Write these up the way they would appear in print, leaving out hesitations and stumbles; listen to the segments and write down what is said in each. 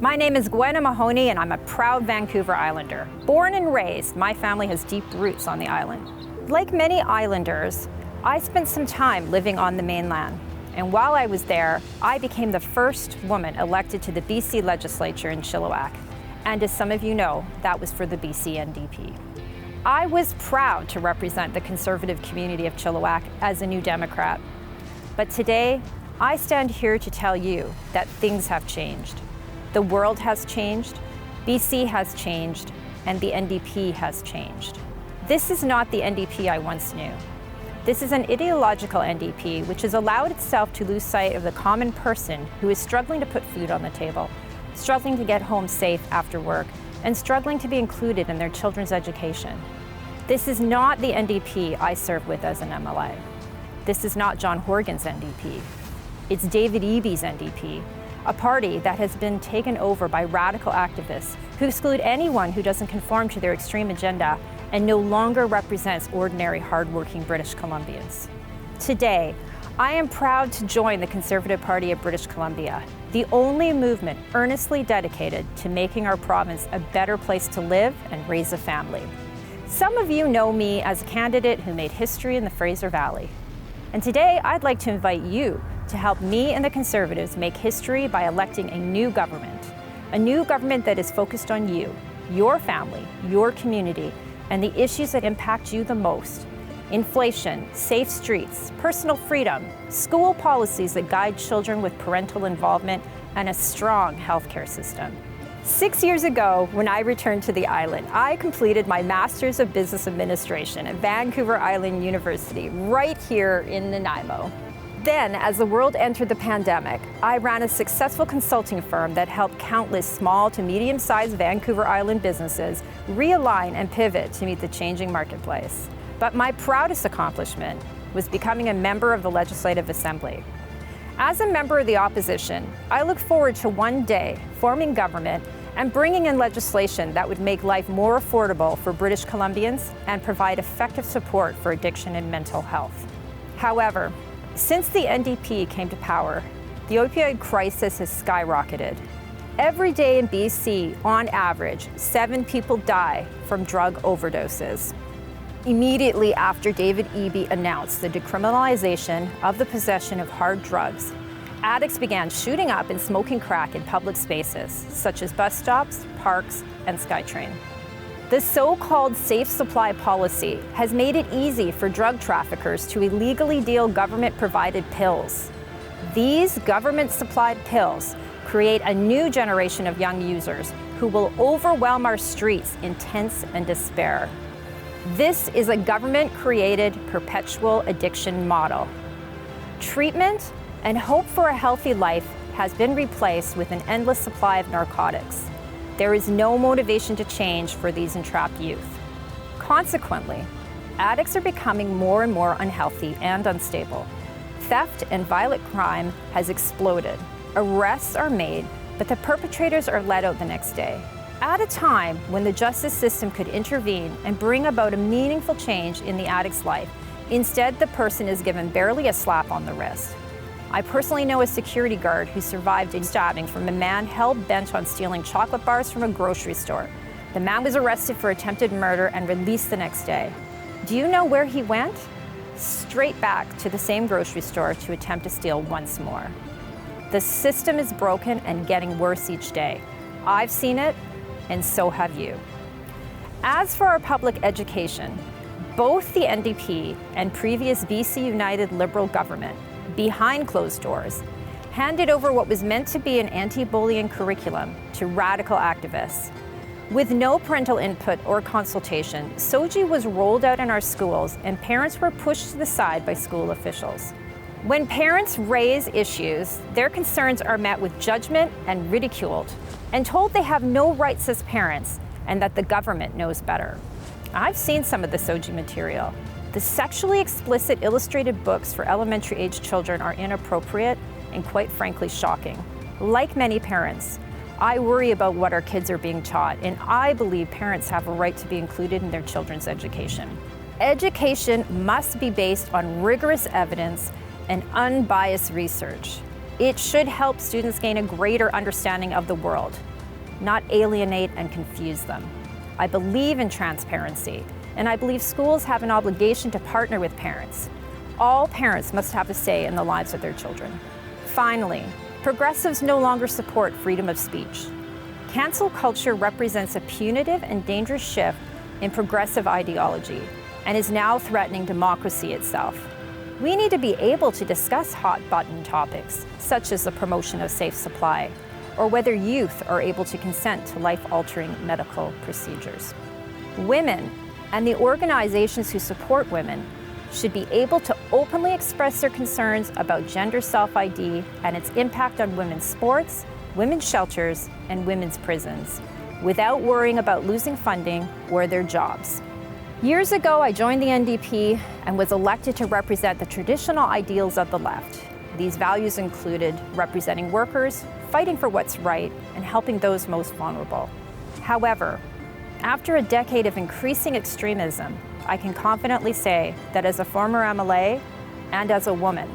My name is Gwen Mahoney and I'm a proud Vancouver Islander. Born and raised, my family has deep roots on the island. Like many islanders, I spent some time living on the mainland. And while I was there, I became the first woman elected to the BC legislature in Chilliwack. And as some of you know, that was for the BC NDP. I was proud to represent the conservative community of Chilliwack as a New Democrat. But today, I stand here to tell you that things have changed. The world has changed, BC has changed, and the NDP has changed. This is not the NDP I once knew. This is an ideological NDP which has allowed itself to lose sight of the common person who is struggling to put food on the table, struggling to get home safe after work, and struggling to be included in their children's education. This is not the NDP I served with as an MLA. This is not John Horgan's NDP. It's David Eby's NDP, a party that has been taken over by radical activists who exclude anyone who doesn't conform to their extreme agenda and no longer represents ordinary, hardworking British Columbians. Today, I am proud to join the Conservative Party of British Columbia, the only movement earnestly dedicated to making our province a better place to live and raise a family. Some of you know me as a candidate who made history in the Fraser Valley. And today, I'd like to invite you to help me and the Conservatives make history by electing a new government that is focused on you, your family, your community, and the issues that impact you the most. Inflation, safe streets, personal freedom, school policies that guide children with parental involvement, and a strong healthcare system. 6 years ago, when I returned to the island, I completed my Master's of Business Administration at Vancouver Island University, right here in Nanaimo. Then, as the world entered the pandemic, I ran a successful consulting firm that helped countless small to medium-sized Vancouver Island businesses realign and pivot to meet the changing marketplace. But my proudest accomplishment was becoming a member of the Legislative Assembly. As a member of the opposition, I look forward to one day forming government and bringing in legislation that would make life more affordable for British Columbians and provide effective support for addiction and mental health. However, since the NDP came to power, the opioid crisis has skyrocketed. Every day in BC, on average, 7 people die from drug overdoses. Immediately after David Eby announced the decriminalization of the possession of hard drugs, addicts began shooting up and smoking crack in public spaces, such as bus stops, parks, and SkyTrain. The so-called safe supply policy has made it easy for drug traffickers to illegally deal government-provided pills. These government-supplied pills create a new generation of young users who will overwhelm our streets in tense and despair. This is a government-created perpetual addiction model. Treatment and hope for a healthy life has been replaced with an endless supply of narcotics. There is no motivation to change for these entrapped youth. Consequently, addicts are becoming more and more unhealthy and unstable. Theft and violent crime has exploded. Arrests are made, but the perpetrators are let out the next day. At a time when the justice system could intervene and bring about a meaningful change in the addict's life, instead the person is given barely a slap on the wrist. I personally know a security guard who survived a stabbing from a man hell-bent on stealing chocolate bars from a grocery store. The man was arrested for attempted murder and released the next day. Do you know where he went? Straight back to the same grocery store to attempt to steal once more. The system is broken and getting worse each day. I've seen it, and so have you. As for our public education, both the NDP and previous BC United Liberal government, behind closed doors, handed over what was meant to be an anti-bullying curriculum to radical activists. With no parental input or consultation, SOGI was rolled out in our schools and parents were pushed to the side by school officials. When parents raise issues, their concerns are met with judgment and ridiculed, and told they have no rights as parents and that the government knows better. I've seen some of the SOGI material. The sexually explicit illustrated books for elementary-age children are inappropriate and quite frankly shocking. Like many parents, I worry about what our kids are being taught, and I believe parents have a right to be included in their children's education. Education must be based on rigorous evidence and unbiased research. It should help students gain a greater understanding of the world, not alienate and confuse them. I believe in transparency, and I believe schools have an obligation to partner with parents. All parents must have a say in the lives of their children. Finally, progressives no longer support freedom of speech. Cancel culture represents a punitive and dangerous shift in progressive ideology and is now threatening democracy itself. We need to be able to discuss hot-button topics, such as the promotion of safe supply, or whether youth are able to consent to life-altering medical procedures. Women and the organizations who support women should be able to openly express their concerns about gender self-ID and its impact on women's sports, women's shelters, and women's prisons, without worrying about losing funding or their jobs. Years ago, I joined the NDP and was elected to represent the traditional ideals of the left. These values included representing workers, fighting for what's right, and helping those most vulnerable. However, after a decade of increasing extremism, I can confidently say that as a former MLA and as a woman,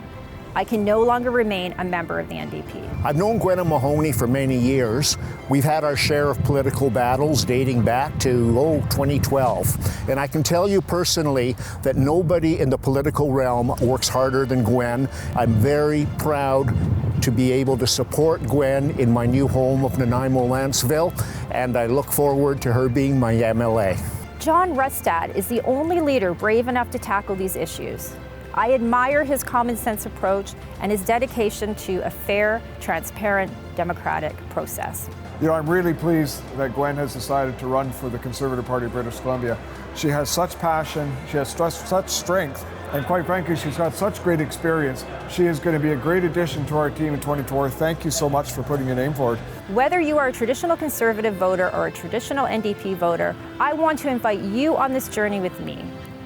I can no longer remain a member of the NDP. I've known Gwen Mahoney for many years. We've had our share of political battles dating back to 2012. And I can tell you personally that nobody in the political realm works harder than Gwen. I'm very proud to be able to support Gwen in my new home of Nanaimo, Lanceville, and I look forward to her being my MLA. John Rustad is the only leader brave enough to tackle these issues. I admire his common sense approach and his dedication to a fair, transparent, democratic process. You know, I'm really pleased that Gwen has decided to run for the Conservative Party of British Columbia. She has such passion, she has such strength, and quite frankly, she's got such great experience. She is going to be a great addition to our team in 2024. Thank you so much for putting your name forward. Whether you are a traditional Conservative voter or a traditional NDP voter, I want to invite you on this journey with me.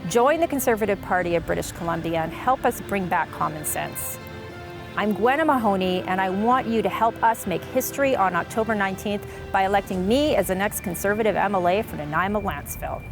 Join the Conservative Party of British Columbia and help us bring back common sense. I'm Gwen Mahoney, and I want you to help us make history on October 19th by electing me as the next Conservative MLA for Nanaimo, Lanceville.